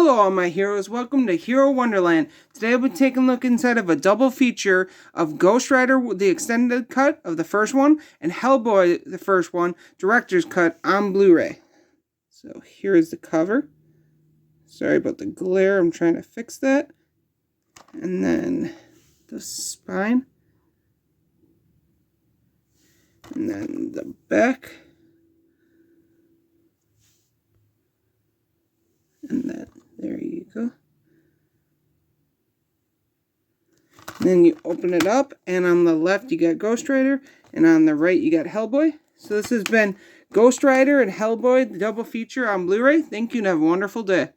Hello all my heroes, welcome to Hero Wonderland. Today I'll be taking a look inside of a double feature of Ghost Rider, the extended cut of the first one, and Hellboy, the first one, director's cut on Blu-ray. So here is the cover. Sorry about the glare, I'm trying to fix that. And then the spine. And then the back. And then, there you go. And then you open it up, and on the left you got Ghost Rider, and on the right you got Hellboy. So this has been Ghost Rider and Hellboy, the double feature on Blu-ray. Thank you and have a wonderful day.